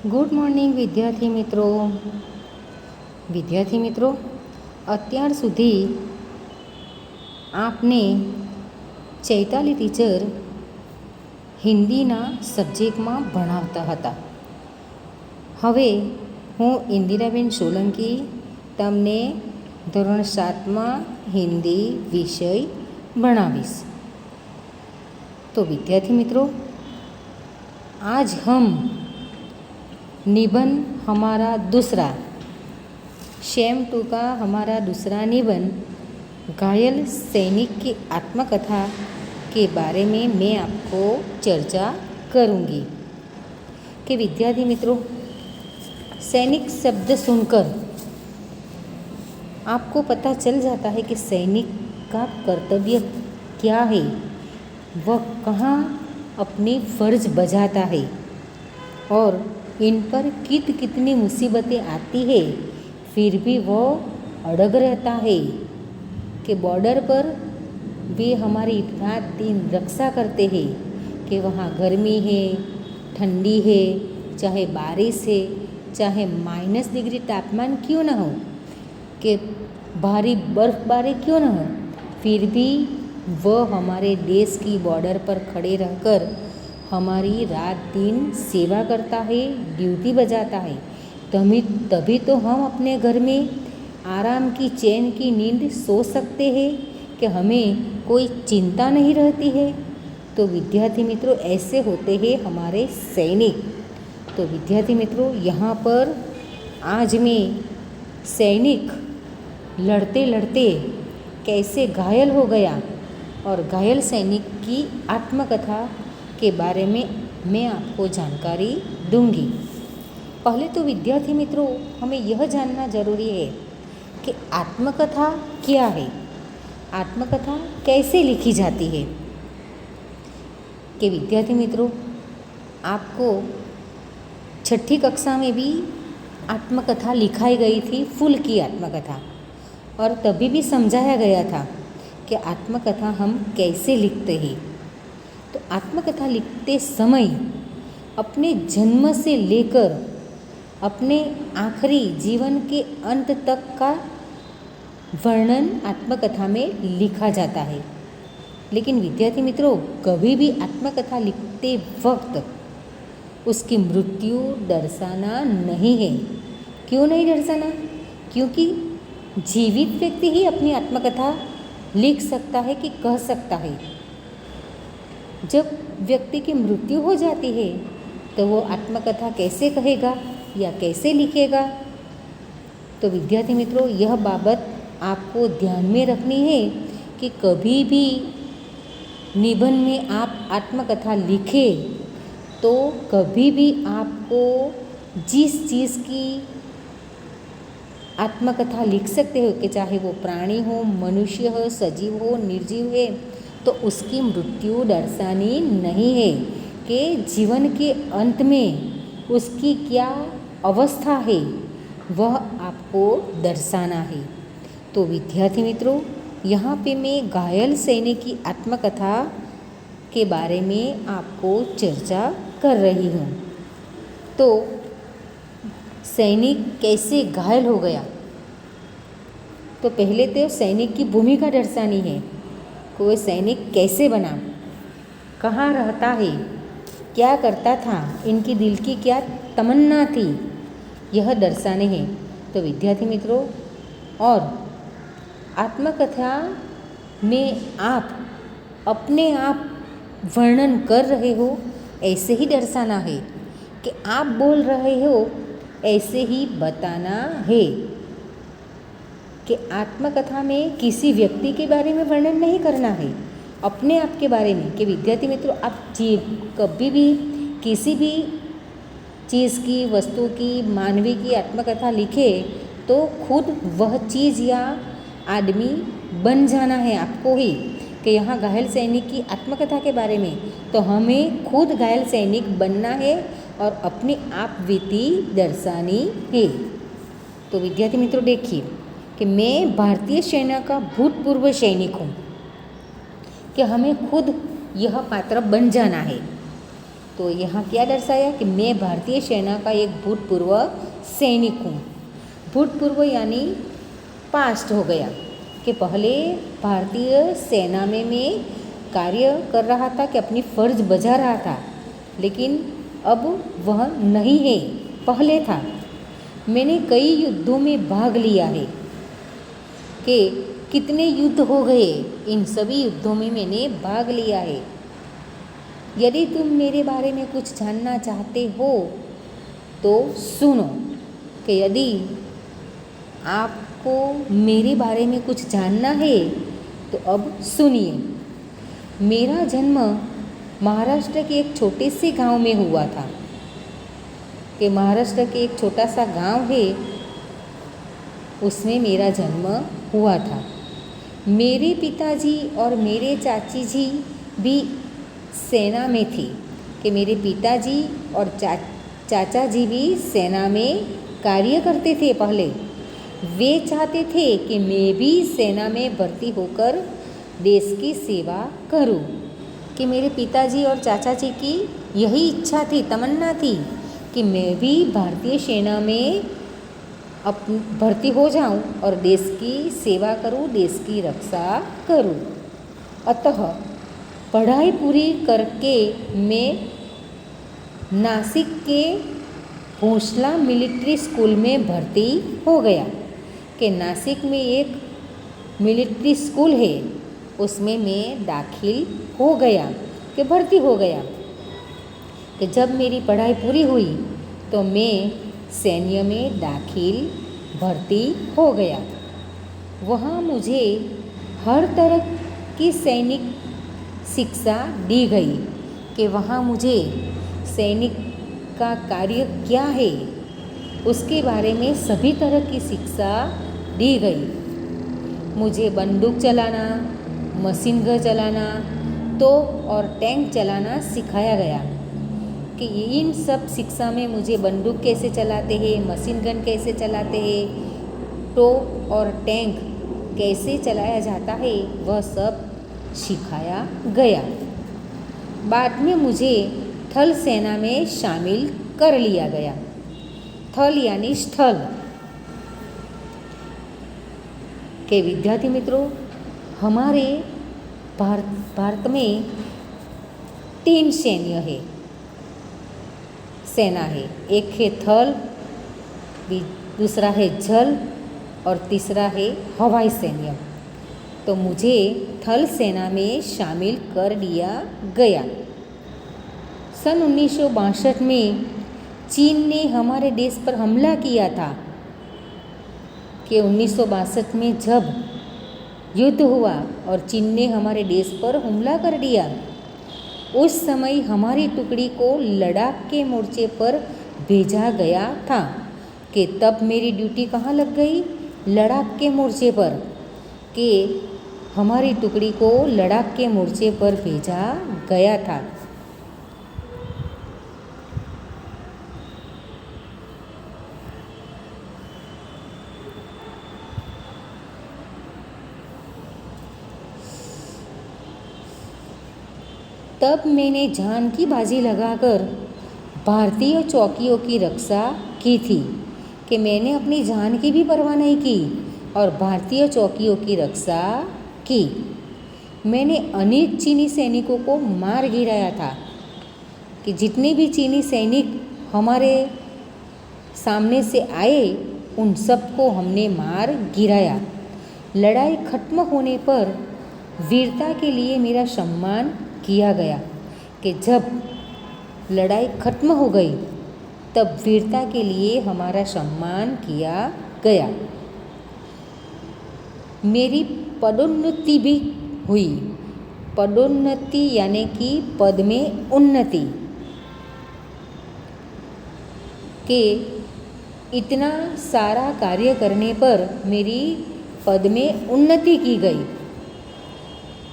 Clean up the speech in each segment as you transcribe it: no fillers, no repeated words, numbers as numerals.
Good morning વિદ્યાર્થી મિત્રો અત્યાર સુધી આપને ચૈતાલી ટીચર હિન્દીના સબ્જેક્ટમાં ભણાવતા હતા. હવે હું ઇન્દિરાબેન સોલંકી તમને ધોરણ 7માં हिंदी विषय भणावीश. तो विद्यार्थी मित्रों, आज हम निबंध हमारा दूसरा शेम 2 का हमारा दूसरा निबंध घायल सैनिक की आत्मकथा के बारे में मैं आपको चर्चा करूँगी. कि विद्यार्थी मित्रों, सैनिक शब्द सुनकर आपको पता चल जाता है कि सैनिक का कर्तव्य क्या है, वह कहाँ अपनी फ़र्ज बजाता है और इन पर कितनी मुसीबतें आती है, फिर भी वो अड़ग रहता है कि बॉर्डर पर वे हमारी रात दिन रक्षा करते हैं. कि वहाँ गर्मी है, ठंडी है, चाहे बारिश है, चाहे -डिग्री तापमान क्यों न हो, कि भारी बर्फ़बारी क्यों न हो, फिर भी वह हमारे देश की बॉर्डर पर खड़े रहकर हमारी रात दिन सेवा करता है, ड्यूटी बजाता है. तभी तो हम अपने घर में आराम की चैन की नींद सो सकते हैं, कि हमें कोई चिंता नहीं रहती है. तो विद्यार्थी मित्रों, ऐसे होते हैं हमारे सैनिक. तो विद्यार्थी मित्रों, यहाँ पर आज मैं सैनिक लड़ते लड़ते कैसे घायल हो गया और घायल सैनिक की आत्मकथा के बारे में मैं आपको जानकारी दूंगी. पहले तो विद्यार्थी मित्रों, हमें यह जानना जरूरी है कि आत्मकथा क्या है, आत्मकथा कैसे लिखी जाती है. कि विद्यार्थी मित्रों, आपको 6ठी कक्षा में भी आत्मकथा लिखाई गई थी, फुल की आत्मकथा, और तभी भी समझाया गया था कि आत्मकथा हम कैसे लिखते हैं. तो आत्मकथा लिखते समय अपने जन्म से लेकर अपने आखिरी जीवन के अंत तक का वर्णन आत्मकथा में लिखा जाता है. लेकिन विद्यार्थी मित्रों, कभी भी आत्मकथा लिखते वक्त उसकी मृत्यु दर्शाना नहीं है. क्यों नहीं दर्शाना? क्योंकि जीवित व्यक्ति ही अपनी आत्मकथा लिख सकता है कि कह सकता है. जब व्यक्ति की मृत्यु हो जाती है तो वो आत्मकथा कैसे कहेगा या कैसे लिखेगा. तो विद्यार्थी मित्रों, यह बाबत आपको ध्यान में रखनी है कि कभी भी निबंध में आप आत्मकथा लिखें तो कभी भी आपको जिस चीज़ की आत्मकथा लिख सकते हो, कि चाहे वो प्राणी हो, मनुष्य हो, सजीव हो, निर्जीव है, तो उसकी मृत्यु दर्शानी नहीं है. कि जीवन के अंत में उसकी क्या अवस्था है वह आपको दर्शाना है. तो विद्यार्थी मित्रों, यहाँ पे मैं घायल सैनिक की आत्मकथा के बारे में आपको चर्चा कर रही हूँ. तो सैनिक कैसे घायल हो गया, तो पहले तो सैनिक की भूमिका दर्शानी है. कोई सैनिक कैसे बना, कहाँ रहता है, क्या करता था, इनकी दिल की क्या तमन्ना थी, यह दर्शाने हैं. तो विद्यार्थी मित्रों, और आत्मकथा में आप अपने आप वर्णन कर रहे हो ऐसे ही दर्शाना है, कि आप बोल रहे हो ऐसे ही बताना है. कि आत्मकथा में किसी व्यक्ति के बारे में वर्णन नहीं करना है, अपने आप के बारे में. कि विद्यार्थी मित्रों, आप कभी भी किसी भी चीज़ की, वस्तु की, मानवी की आत्मकथा लिखे तो खुद वह चीज़ या आदमी बन जाना है आपको ही. कि यहाँ घायल सैनिक की आत्मकथा के बारे में, तो हमें खुद घायल सैनिक बनना है और अपनी आप बीती दर्शानी है. तो विद्यार्थी मित्रों, देखिए कि मैं भारतीय सेना का भूतपूर्व सैनिक हूँ, कि हमें खुद यह पात्र बन जाना है. तो तो यहाँ क्या दर्शाया कि मैं भारतीय सेना का एक भूतपूर्व सैनिक हूँ। भूतपूर्व यानी पास्ट हो गया कि पहले भारतीय सेना में मैं कार्य कर रहा था, कि अपनी फ़र्ज बजा रहा था, लेकिन अब वह नहीं है, पहले था। मैंने कई युद्धों में भाग लिया है, कि कितने युद्ध हो गए, इन सभी युद्धों में मैंने भाग लिया है। यदि तुम मेरे बारे में कुछ जानना चाहते हो तो सुनो, कि यदि आपको मेरे बारे में कुछ जानना है तो अब सुनिए। मेरा जन्म महाराष्ट्र के एक छोटे से गांव में हुआ था, कि महाराष्ट्र के एक छोटा सा गांव है, उसमें मेरा जन्म हुआ था। मेरे पिताजी और मेरे चाची जी भी सेना में थे, कि मेरे पिताजी और चाचा जी भी सेना में कार्य करते थे पहले। वे चाहते थे कि मैं भी सेना में भर्ती होकर देश की सेवा करूं, कि मेरे पिताजी और चाचा जी की यही इच्छा थी, तमन्ना थी कि मैं भी भारतीय सेना में भर्ती हो जाऊं और देश की सेवा करूं, देश की रक्षा करूं। अतः पढ़ाई पूरी करके मैं नासिक के भोसला मिलिट्री स्कूल में भर्ती हो गया, कि नासिक में एक मिलिट्री स्कूल है, उसमें मैं दाखिल हो गया, कि भर्ती हो गया। कि जब मेरी पढ़ाई पूरी हुई तो मैं सैन्य में दाखिल भर्ती हो गया। वहाँ मुझे हर तरह की सैनिक शिक्षा दी गई, कि वहाँ मुझे सैनिक का कार्य क्या है उसके बारे में सभी तरह की शिक्षा दी गई। मुझे बंदूक चलाना, मशीन गन चलाना, तोप और टैंक चलाना सिखाया गया, कि इन सब शिक्षा में मुझे बंदूक कैसे चलाते हैं, मशीन गन कैसे चलाते हैं, तोप और टैंक कैसे चलाया जाता है, वह सब सिखाया गया। बाद में मुझे थल सेना में शामिल कर लिया गया। थल यानी स्थल। के विद्यार्थी मित्रों, हमारे भारत में 3 सेना है। एक है थल, दूसरा है जल और तीसरा है हवाई सैन्य। तो मुझे थल सेना में शामिल कर दिया गया। सन 1962 में चीन ने हमारे देश पर हमला किया था, कि 1962 में जब युद्ध हुआ और चीन ने हमारे देश पर हमला कर दिया, उस समय हमारी टुकड़ी को लद्दाख के मोर्चे पर भेजा गया था। कि तब मेरी ड्यूटी कहाँ लग गई? लद्दाख के मोर्चे पर, कि हमारी टुकड़ी को लद्दाख के मोर्चे पर भेजा गया था। तब मैंने जान की बाजी लगाकर भारतीय चौकियों की रक्षा की थी, कि मैंने अपनी जान की भी परवाह नहीं की और भारतीय चौकियों की रक्षा की। मैंने अनेक चीनी सैनिकों को मार गिराया था, कि जितने भी चीनी सैनिक हमारे सामने से आए उन सबको हमने मार गिराया। लड़ाई खत्म होने पर वीरता के लिए मेरा सम्मान किया गया, कि जब लड़ाई खत्म हो गई तब वीरता के लिए हमारा सम्मान किया गया। मेरी पदोन्नति भी हुई। पदोन्नति यानी कि पद में उन्नति, कि इतना सारा कार्य करने पर मेरी पद में उन्नति की गई।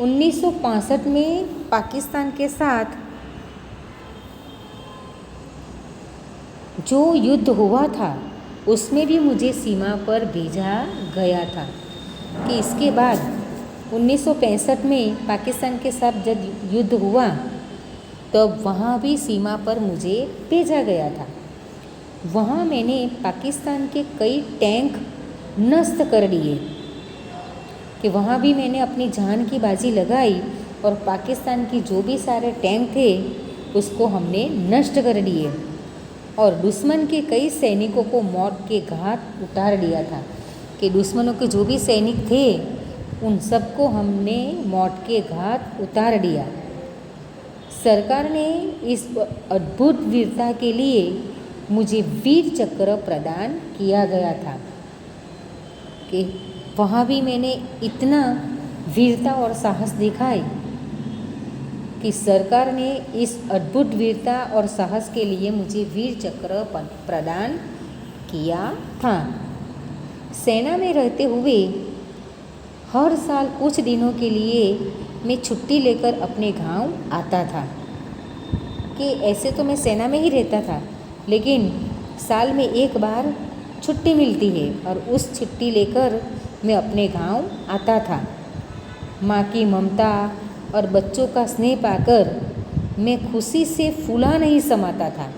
1965 में पाकिस्तान के साथ जो युद्ध हुआ था उसमें भी मुझे सीमा पर भेजा गया था, कि इसके बाद 1965 में पाकिस्तान के साथ जब युद्ध हुआ तब वहाँ भी सीमा पर मुझे भेजा गया था। वहाँ मैंने पाकिस्तान के कई टैंक नष्ट कर दिए, कि वहाँ भी मैंने अपनी जान की बाजी लगाई और पाकिस्तान की जो भी सारे टैंक थे उसको हमने नष्ट कर दिए और दुश्मन के कई सैनिकों को मौत के घाट उतार दिया था। कि दुश्मनों के जो भी सैनिक थे उन सबको हमने मौत के घाट उतार दिया। सरकार ने इस अद्भुत वीरता के लिए मुझे वीर चक्र प्रदान किया गया था। कि वहाँ भी मैंने इतना वीरता और साहस दिखाई कि सरकार ने इस अद्भुत वीरता और साहस के लिए मुझे वीर चक्र प्रदान किया था। सेना में रहते हुए हर साल कुछ दिनों के लिए मैं छुट्टी लेकर अपने गांव आता था। कि ऐसे तो मैं सेना में ही रहता था, लेकिन साल में एक बार छुट्टी मिलती है और उस छुट्टी लेकर मैं अपने गांव आता था। माँ की ममता और बच्चों का स्नेह पाकर मैं खुशी से फूला नहीं समाता था।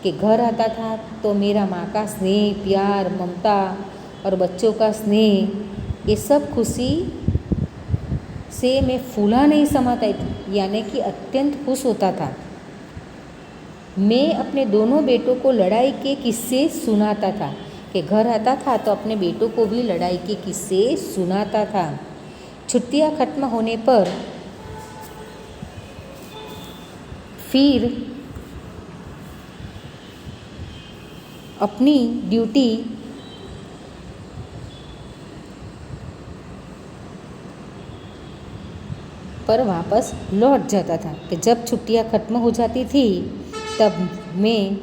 कि घर आता था तो मेरा माँ का स्नेह, प्यार, ममता और बच्चों का स्नेह, ये सब खुशी से मैं फूला नहीं समाता, यानी कि अत्यंत खुश होता था। मैं अपने दोनों बेटों को लड़ाई के किस्से सुनाता था। कि घर आता था तो अपने बेटों को भी लड़ाई के किस्से सुनाता था। छुट्टियां खत्म होने पर फिर अपनी ड्यूटी पर वापस लौट जाता था। कि जब छुट्टियां खत्म हो जाती थी तब मैं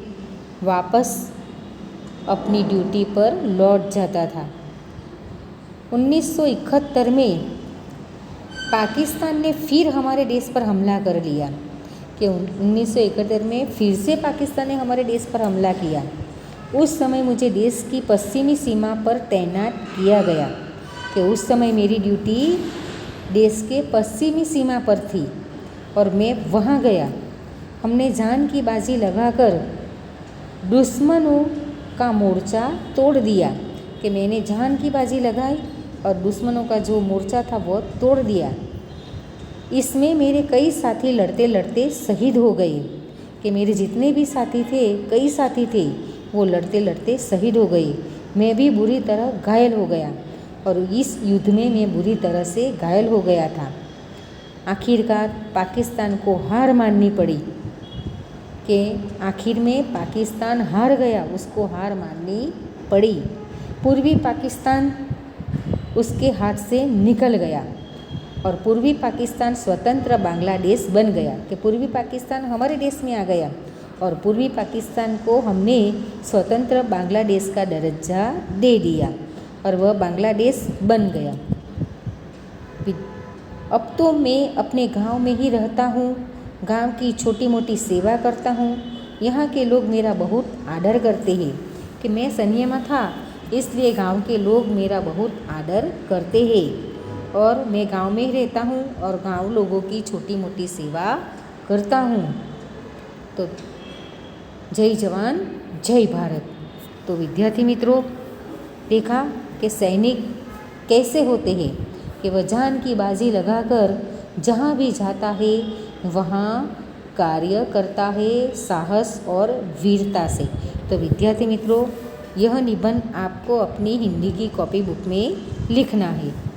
वापस अपनी ड्यूटी पर लौट जाता था। 1971 में पाकिस्तान ने फिर हमारे देश पर हमला कर लिया। कि 1971 में फिर से पाकिस्तान ने हमारे देश पर हमला किया। उस समय मुझे देश की पश्चिमी सीमा पर तैनात किया गया। कि उस समय मेरी ड्यूटी देश के पश्चिमी सीमा पर थी और मैं वहाँ गया। हमने जान की बाजी लगाकर दुश्मनों का मोर्चा तोड़ दिया। कि मैंने जान की बाजी लगाई और दुश्मनों का जो मोर्चा था वो तोड़ दिया। इसमें मेरे कई साथी लड़ते लड़ते शहीद हो गए। कि मेरे जितने भी साथी थे, कई साथी थे, वो लड़ते लड़ते शहीद हो गए। मैं भी बुरी तरह घायल हो गया और इस युद्ध में मैं बुरी तरह से घायल हो गया था। आखिरकार पाकिस्तान को हार माननी पड़ी। कि आखिर में पाकिस्तान हार गया, उसको हार माननी पड़ी। पूर्वी पाकिस्तान उसके हाथ से निकल गया और पूर्वी पाकिस्तान स्वतंत्र बांग्लादेश बन गया। कि पूर्वी पाकिस्तान हमारे देश में आ गया और पूर्वी पाकिस्तान को हमने स्वतंत्र बांग्लादेश का दर्जा दे दिया और वह बांग्लादेश बन गया। अब तो मैं अपने गांव में ही रहता हूँ, गांव की छोटी मोटी सेवा करता हूँ। यहाँ के लोग मेरा बहुत आदर करते हैं। कि मैं सैन्य में था इसलिए गांव के लोग मेरा बहुत आदर करते हैं और मैं गांव में ही रहता हूँ और गांव लोगों की छोटी मोटी सेवा करता हूँ। तो जय जवान जय भारत। तो विद्यार्थी मित्रों, देखा कि सैनिक कैसे होते हैं। कि वह जान की बाजी लगाकर जहाँ भी जाता है वहाँ कार्य करता है साहस और वीरता से। तो विद्यार्थी मित्रों, यह निबंध आपको अपनी हिंदी की कॉपी बुक में लिखना है।